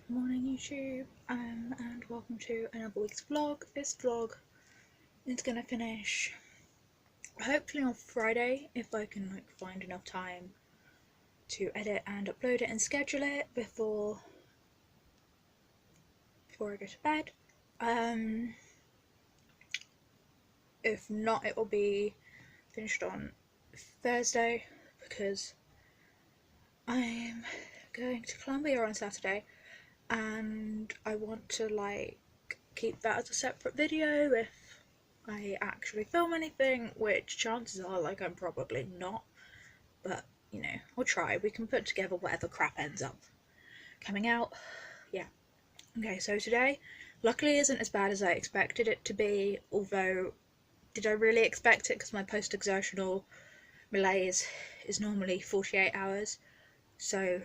Morning YouTube, and welcome to another week's vlog. This vlog is gonna finish hopefully on Friday if I can find enough time to edit and upload it and schedule it before I go to bed. If not, it will be finished on Thursday because I'm going to Colombia on Saturday and I want to keep that as a separate video if I actually film anything, which chances are I'm probably not, but I'll try. We can put together whatever crap ends up coming out. Yeah. Okay, so today luckily isn't as bad as I expected it to be, although did I really expect it because my post-exertional malaise is normally 48 hours, so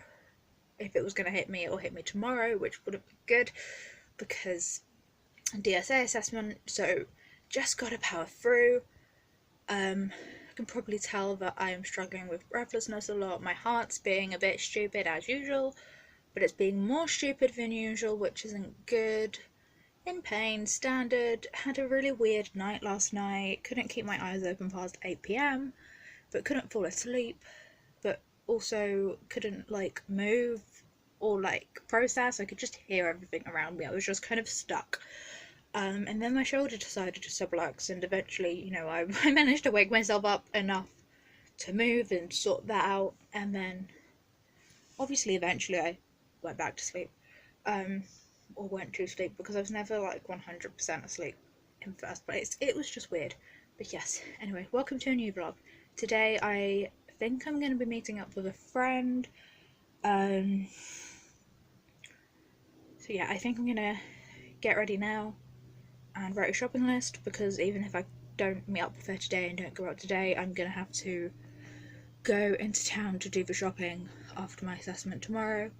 if it was going to hit me, it will hit me tomorrow, which wouldn't be good because DSA assessment, so just gotta power through. I can probably tell that I am struggling with breathlessness a lot. My heart's being a bit stupid as usual, but it's being more stupid than usual, which isn't good. In pain, standard. Had a really weird night last night. Couldn't keep my eyes open past 8 p.m, but couldn't fall asleep, but also couldn't move or process. I could just hear everything around me. I was just kind of stuck. And then my shoulder decided to sublux, and eventually, I managed to wake myself up enough to move and sort that out, and then obviously eventually I went back to sleep, or went to sleep, because I was never 100% asleep in the first place. It was just weird. But yes, anyway, welcome to a new vlog. Today I think I'm going to be meeting up with a friend. So yeah, I think I'm going to get ready now and write a shopping list, because even if I don't meet up with her today and don't go out today, I'm gonna have to go into town to do the shopping after my assessment tomorrow.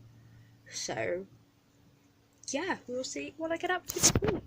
So yeah, we'll see what I get up to.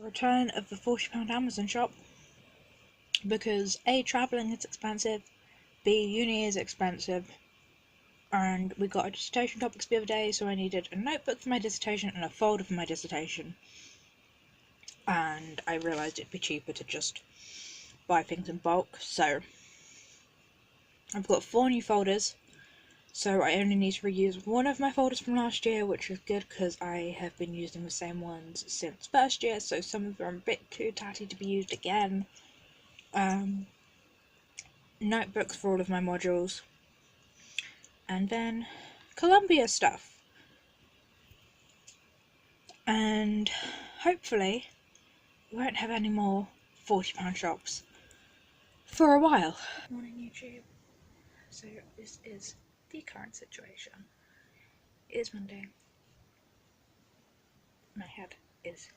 Return of the £40 Amazon shop, because A, travelling is expensive, B, uni is expensive, and we got a dissertation topics the other day, so I needed a notebook for my dissertation and a folder for my dissertation, and I realised it'd be cheaper to just buy things in bulk. So I've got 4 new folders, so I only need to reuse one of my folders from last year, which is good because I have been using the same ones since first year, so some of them are a bit too tatty to be used again. Notebooks for all of my modules, and then Colombia stuff, and hopefully we won't have any more £40 shops for a while. Morning YouTube. So this is the current situation. It is Monday. My head is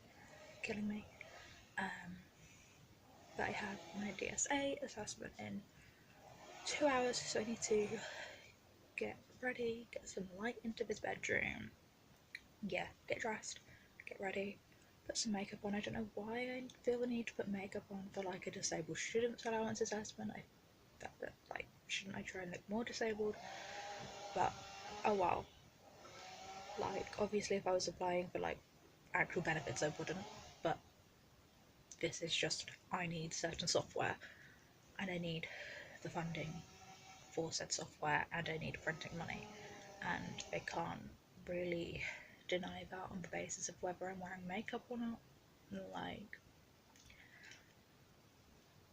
killing me. But I have my DSA assessment in 2 hours, so I need to get ready, get some light into this bedroom. Yeah, get dressed, get ready, put some makeup on. I don't know why I feel the need to put makeup on for a disabled student's allowance assessment. Shouldn't I try and look more disabled? But a while. Like, obviously, if I was applying for like actual benefits, I wouldn't, but this is just I need certain software and I need the funding for said software and I need printing money, and I can't really deny that on the basis of whether I'm wearing makeup or not. Like,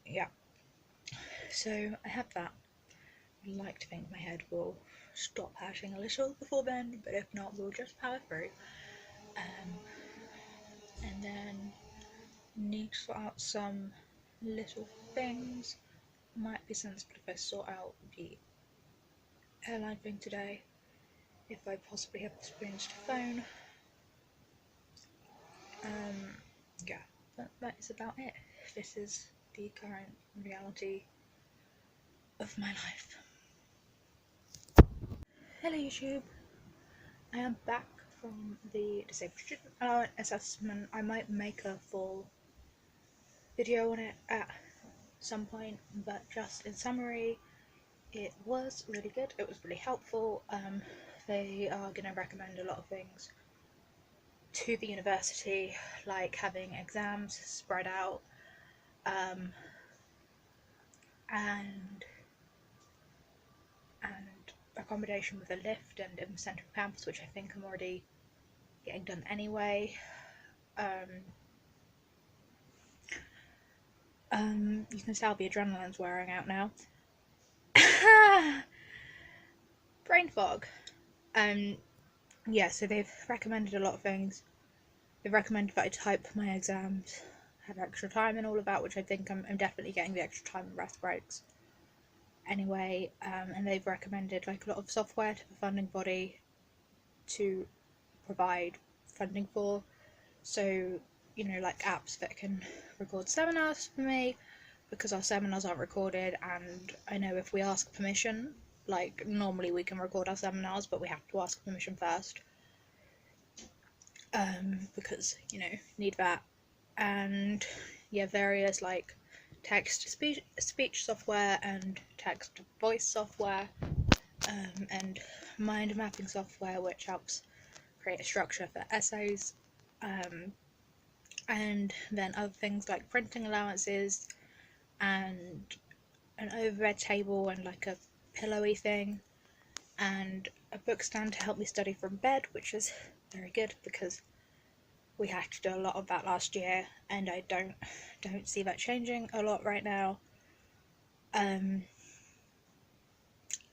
yeah. So I have that. I'd like to think my head will stop hurting a little before then, but if not, we'll just power through. Um, and then need to sort out some little things. Might be sensible if I sort out the airline thing today, if I possibly have the screens to phone. Yeah, but that is about it. This is the current reality of my life. Hello YouTube, I am back from the disabled student assessment. I might make a full video on it at some point, but just in summary, it was really good, it was really helpful. They are going to recommend a lot of things to the university, like having exams spread out, and accommodation with a lift and in the centre of campus, which I think I'm already getting done anyway. You can tell the adrenaline's wearing out now. Brain fog. Yeah, so they've recommended a lot of things. They've recommended that I type my exams, have extra time and all of that, which I think I'm definitely getting the extra time and rest breaks anyway. And they've recommended like a lot of software to the funding body to provide funding for. So, you know, like apps that can record seminars for me, because our seminars aren't recorded, and I know if we ask permission, like normally we can record our seminars, but we have to ask permission first, because, you know, need that. And yeah, various like text to speech software and text to voice software, and mind mapping software, which helps create a structure for essays, and then other things like printing allowances and an overhead table and like a pillowy thing, and a book stand to help me study from bed, which is very good because we had to do a lot of that last year, and I don't see that changing a lot right now.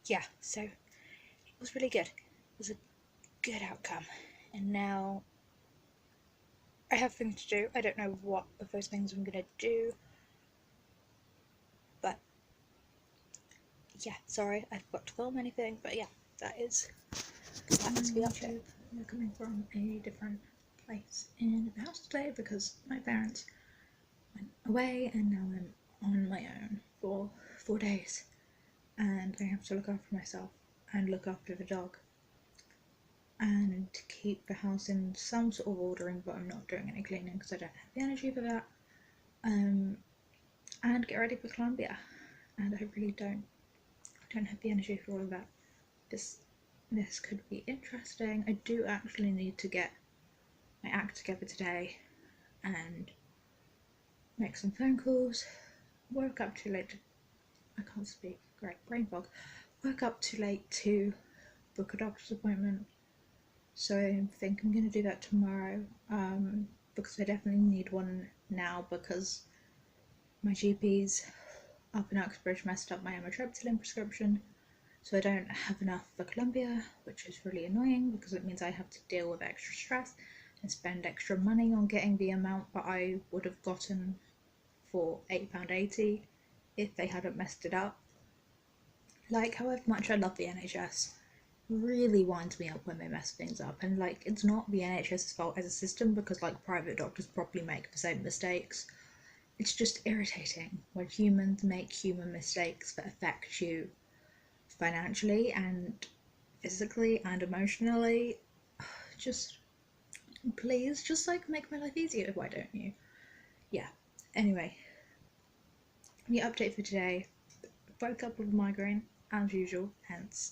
Yeah, so it was really good. It was a good outcome, and now I have things to do. I don't know what of those things I'm gonna do, but yeah, sorry, I forgot to film anything, but yeah, that's the update. We're coming from a different place in the house today because my parents went away and now I'm on my own for 4 days, and I have to look after myself and look after the dog and keep the house in some sort of ordering, but I'm not doing any cleaning because I don't have the energy for that, and get ready for Colombia, and I really don't have the energy for all of that. This could be interesting. I do actually need to get my act together today and make some phone calls. Woke up too late I can't speak, great brain fog. Woke up too late to book a doctor's appointment, so I think I'm going to do that tomorrow, because I definitely need one now because my GP's up in Uxbridge messed up my amitriptyline prescription, so I don't have enough for Colombia, which is really annoying because it means I have to deal with extra stress and spend extra money on getting the amount that I would have gotten for £8.80 if they hadn't messed it up. Like, however much I love the NHS, really winds me up when they mess things up, and like, it's not the NHS's fault as a system because like private doctors probably make the same mistakes. It's just irritating when humans make human mistakes that affect you financially and physically and emotionally. Just please, just like make my life easier, why don't you? Yeah, anyway, the update for today: woke up with a migraine as usual, hence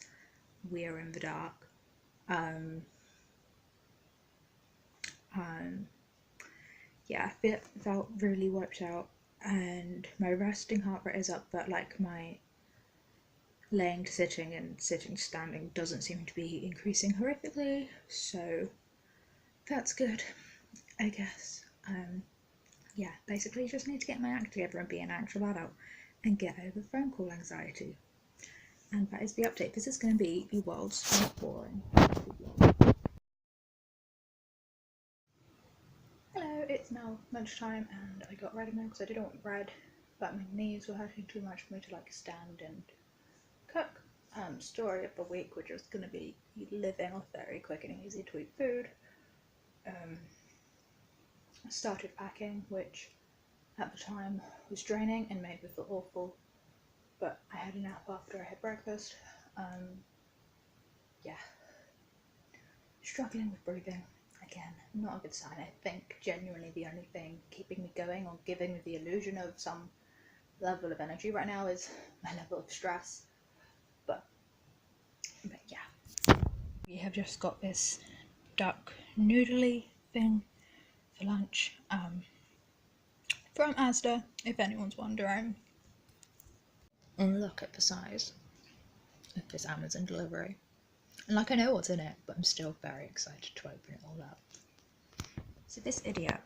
we are in the dark. Um, yeah, I felt really wiped out, and my resting heart rate is up, but like my laying to sitting and sitting to standing doesn't seem to be increasing horrifically, so that's good, I guess. Yeah, basically just need to get my act together and be an actual adult and get over phone call anxiety. And that is the update. This is going to be the world's most boring. Hello, it's now lunchtime and I got ready now because I didn't want bread, but my knees were hurting too much for me to like stand and cook. Story of the week, which is going to be living off very quick and easy to eat food. I started packing, which at the time was draining and made me feel awful, but I had a nap after I had breakfast. Yeah, struggling with breathing again, not a good sign. I think genuinely the only thing keeping me going or giving me the illusion of some level of energy right now is my level of stress. But yeah, we have just got this duck noodly thing for lunch from Asda, if anyone's wondering. And look at the size of this Amazon delivery. And like I know what's in it, but I'm still very excited to open it all up. So this idiot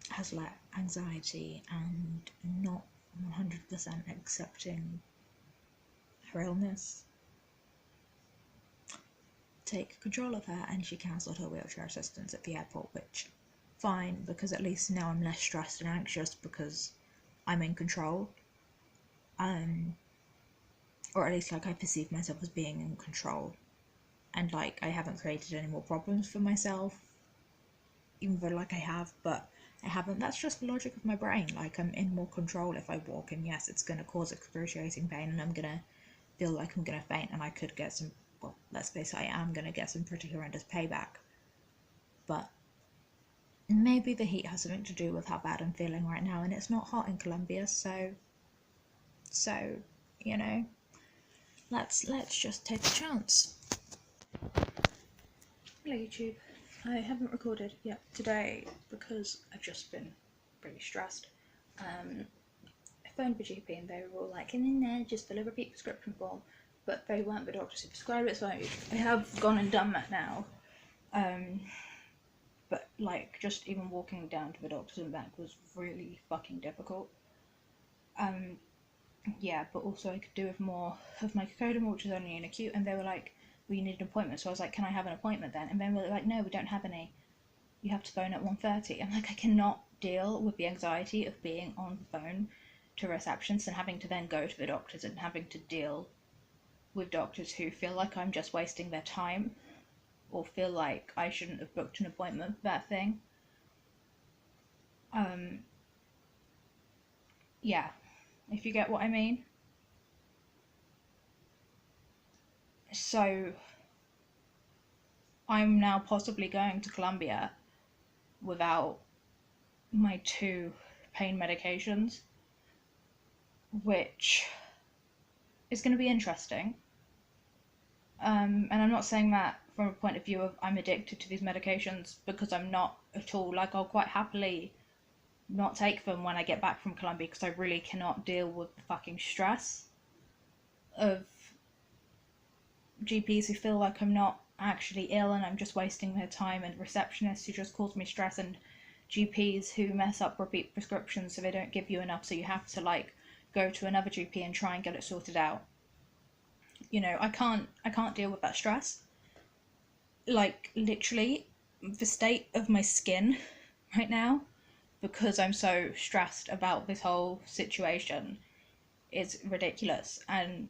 has like anxiety and not 100% accepting her illness take control of her, and she cancelled her wheelchair assistance at the airport, which fine, because at least now I'm less stressed and anxious because I'm in control. Or at least like I perceive myself as being in control, and like I haven't created any more problems for myself, even though like I have, but I haven't. That's just the logic of my brain. Like I'm in more control if I walk, and yes, it's going to cause excruciating pain and I'm going to feel like I'm going to faint, and I could get some, well, let's face it, I am going to get some pretty horrendous payback. But maybe the heat has something to do with how bad I'm feeling right now, and it's not hot in Colombia, so you know, let's just take a chance. Hello YouTube. I haven't recorded yet today because I've just been really stressed. I phoned the GP and they were all like, in there, just fill a repeat prescription form, but they weren't the doctors who prescribed it, so I have gone and done that now. But like just even walking down to the doctors and back was really fucking difficult. Yeah, but also I could do with more of my cocodamol, which is only in acute, and they were like, well, you need an appointment. So I was like, can I have an appointment then? And then we were like, no, we don't have any. You have to phone at 1:30. I'm like, I cannot deal with the anxiety of being on the phone to receptionists and having to then go to the doctors and having to deal with doctors who feel like I'm just wasting their time or feel like I shouldn't have booked an appointment for that thing. Yeah, if you get what I mean. So I'm now possibly going to Colombia without my 2 pain medications, which is going to be interesting. And I'm not saying that from a point of view of I'm addicted to these medications, because I'm not at all. Like, I'll quite happily not take them when I get back from Colombia because I really cannot deal with the fucking stress of GPs who feel like I'm not actually ill and I'm just wasting their time, and receptionists who just cause me stress, and GPs who mess up repeat prescriptions so they don't give you enough, so you have to like go to another GP and try and get it sorted out. You know, I can't deal with that stress. Like literally the state of my skin right now, because I'm so stressed about this whole situation, is ridiculous, and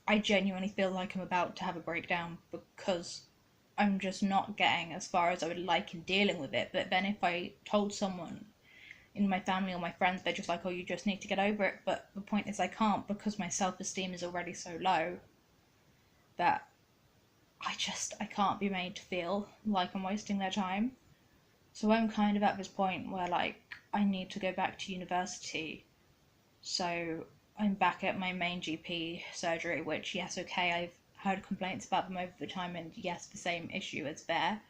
I genuinely feel like I'm about to have a breakdown because I'm just not getting as far as I would like in dealing with it. But then if I told someone in my family or my friends, they're just like, oh, you just need to get over it. But the point is I can't, because my self-esteem is already so low that I can't be made to feel like I'm wasting their time. So I'm kind of at this point where like I need to go back to university. So I'm back at my main GP surgery, which, yes, okay, I've heard complaints about them over the time, and yes, the same issue is there,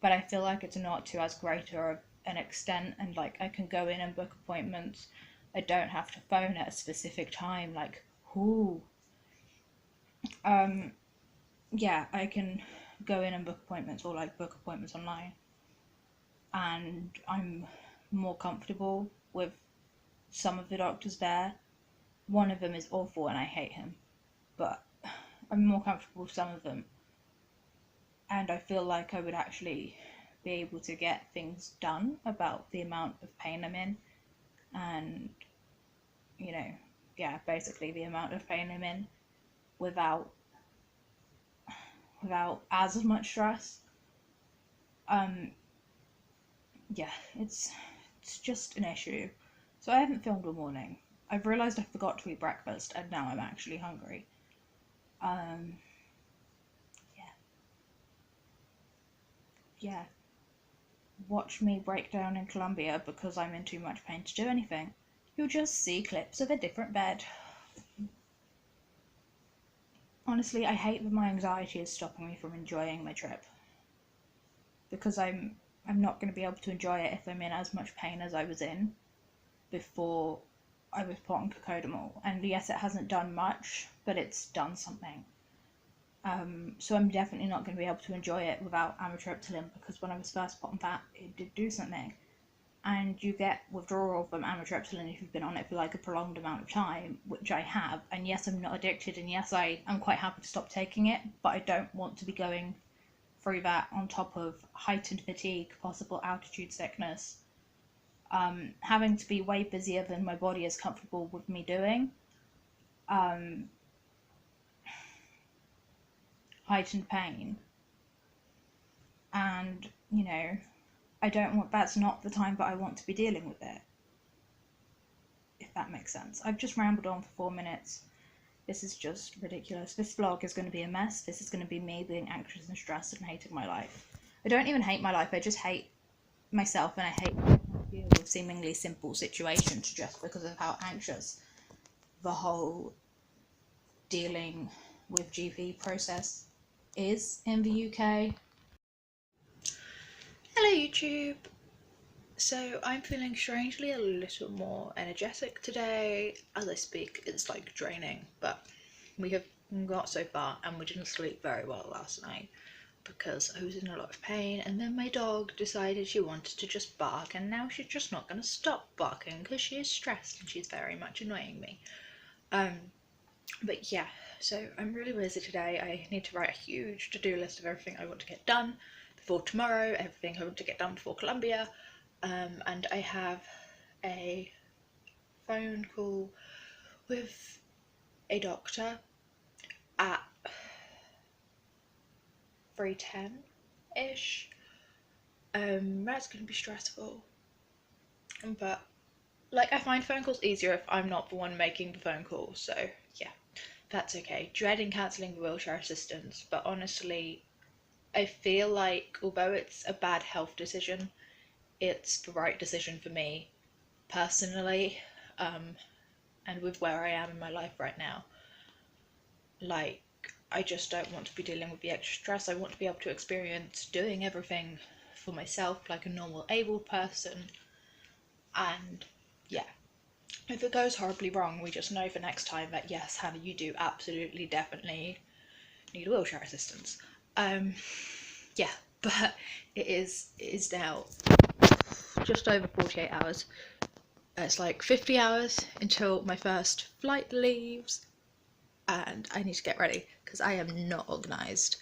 but I feel like it's not to as greater of an extent, and like I can go in and book appointments. I don't have to phone at a specific time, like who yeah, I can go in and book appointments, or like book appointments online, and I'm more comfortable with some of the doctors there. One of them is awful and I hate him, but I'm more comfortable with some of them, and I feel like I would actually be able to get things done about the amount of pain I'm in, and you know, yeah, basically the amount of pain I'm in without as much stress. Um, yeah, it's just an issue. So I haven't filmed all morning. I've realised I forgot to eat breakfast, and now I'm actually hungry. Um, yeah, yeah. Watch me break down in Colombia because I'm in too much pain to do anything. You'll just see clips of a different bed. Honestly, I hate that my anxiety is stopping me from enjoying my trip, because I'm not going to be able to enjoy it if I'm in as much pain as I was in before I was put on cocodamol. And yes, it hasn't done much, but it's done something. So I'm definitely not going to be able to enjoy it without amitriptyline, because when I was first put on that, it did do something. And you get withdrawal from amitriptyline if you've been on it for like a prolonged amount of time, which I have. And yes, I'm not addicted, and yes, I'm quite happy to stop taking it, but I don't want to be going through that on top of heightened fatigue, possible altitude sickness, having to be way busier than my body is comfortable with me doing, heightened pain, and I don't want, that's not the time that I want to be dealing with it, if that makes sense. I've just rambled on for 4 minutes. This is just ridiculous. This vlog is going to be a mess. This is going to be me being anxious and stressed and hating my life. I don't even hate my life, I just hate myself, and I hate deal with seemingly simple situations just because of how anxious the whole dealing with GP process is in the UK. Hello YouTube! So I'm feeling strangely a little more energetic today. As I speak, it's like draining, but we have got so far, and we didn't sleep very well last night because I was in a lot of pain, and then my dog decided she wanted to just bark, and now she's just not going to stop barking because she is stressed and she's very much annoying me. But yeah, so I'm really busy today. I need to write a huge to-do list of everything I want to get done before tomorrow, everything I want to get done before Colombia, and I have a phone call with a doctor at 3:10-ish. That's going to be stressful, but like, I find phone calls easier if I'm not the one making the phone call, so yeah, that's okay. Dreading cancelling the wheelchair assistance, but honestly, I feel like although it's a bad health decision, it's the right decision for me personally, and with where I am in my life right now. Like, I just don't want to be dealing with the extra stress. I want to be able to experience doing everything for myself like a normal able person, and yeah, if it goes horribly wrong, we just know for next time that yes, Hannah, you do absolutely definitely need wheelchair assistance. Yeah, but it is now just over 48 hours. It's like 50 hours until my first flight leaves, and I need to get ready because I am not organised.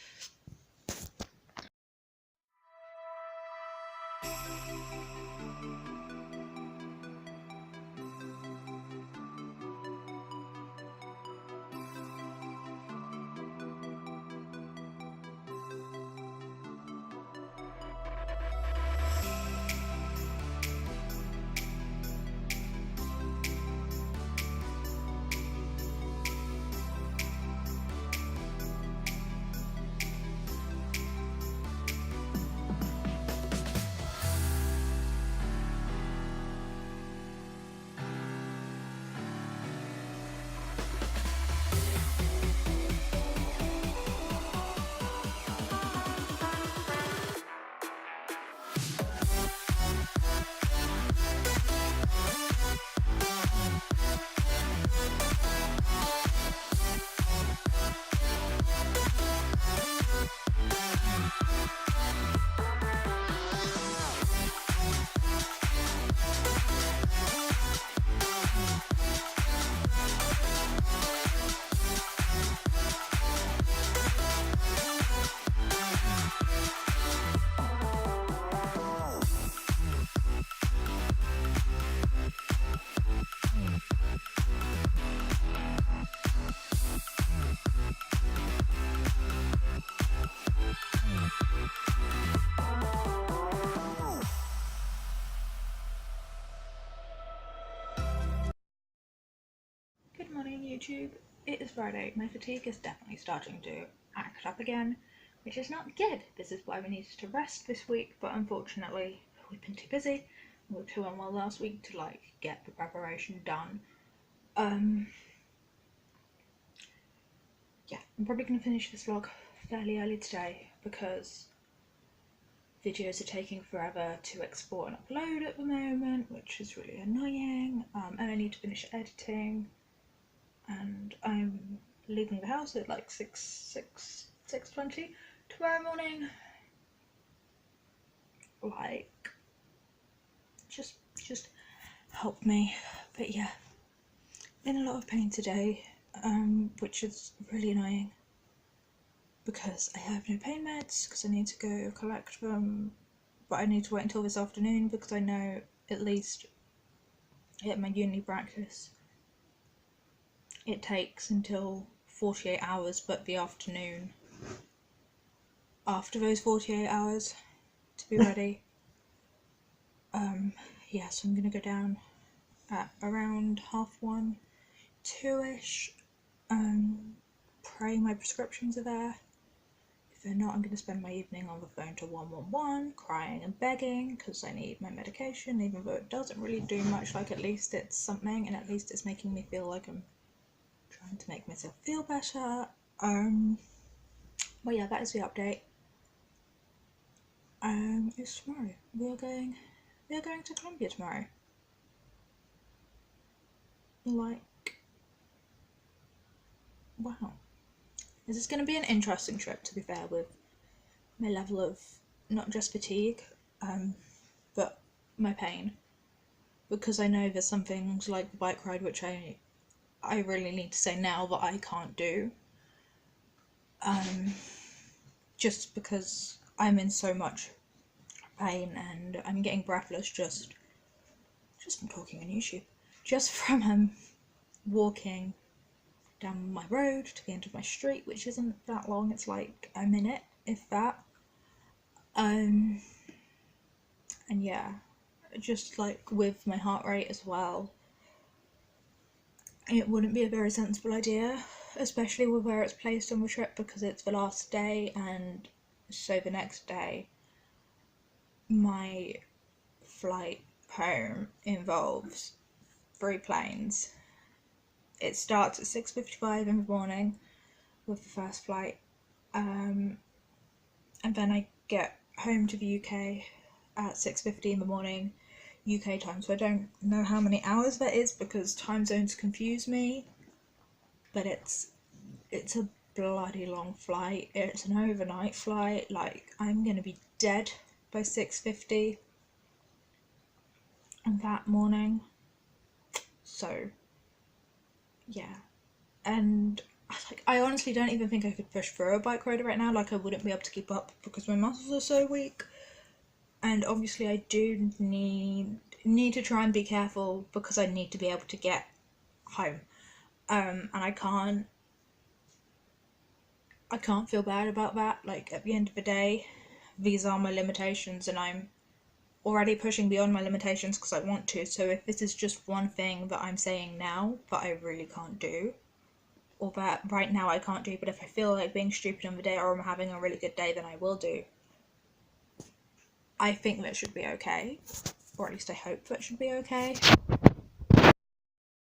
YouTube. It is Friday. My fatigue is definitely starting to act up again, which is not good. This is why we needed to rest this week, but unfortunately we've been too busy. We were too unwell last week to get the preparation done. Yeah, I'm probably going to finish this vlog fairly early today because videos are taking forever to export and upload at the moment, which is really annoying. And I need to finish editing, and I'm leaving the house at like 6:20 tomorrow morning. Like, just help me. But yeah, in a lot of pain today, which is really annoying because I have no pain meds because I need to go collect them, but I need to wait until this afternoon because I know at least at my uni practice it takes until 48 hours, but the afternoon after those 48 hours to be ready. Yeah, so I'm gonna go down at around 1:30, 2ish. Pray my prescriptions are there. If they're not, I'm gonna spend my evening on the phone to 111, crying and begging because I need my medication, even though it doesn't really do much. Like, at least it's something, and at least it's making me feel like I'm trying to make myself feel better. Well, yeah, that is the update. It's tomorrow. We are going to Colombia tomorrow. Like, wow. This is going to be an interesting trip, to be fair, with my level of not just fatigue, but my pain. Because I know there's some things like the bike ride which I really need to say now that I can't do. Just because I'm in so much pain and I'm getting breathless just from talking on YouTube. Just from walking down my road to the end of my street, which isn't that long, it's like a minute, if that. And yeah, just like with my heart rate as well, it wouldn't be a very sensible idea, especially with where it's placed on the trip, because it's the last day, and so the next day my flight home involves 3 planes. It starts at 6:55 in the morning with the first flight, and then I get home to the UK at 6:50 in the morning UK time, so I don't know how many hours that is because time zones confuse me, but it's a bloody long flight. It's an overnight flight. Like, I'm gonna be dead by 6:50 that morning. So yeah, and I honestly don't even think I could push through a bike ride right now. Like, I wouldn't be able to keep up because my muscles are so weak. And obviously I do need to try and be careful because I need to be able to get home. And I can't feel bad about that. Like, at the end of the day, these are my limitations, and I'm already pushing beyond my limitations because I want to. So if this is just one thing that I'm saying now that I really can't do, or that right now I can't do, but if I feel like being stupid on the day or I'm having a really good day, then I will do, I think that should be okay, or at least I hope that should be okay.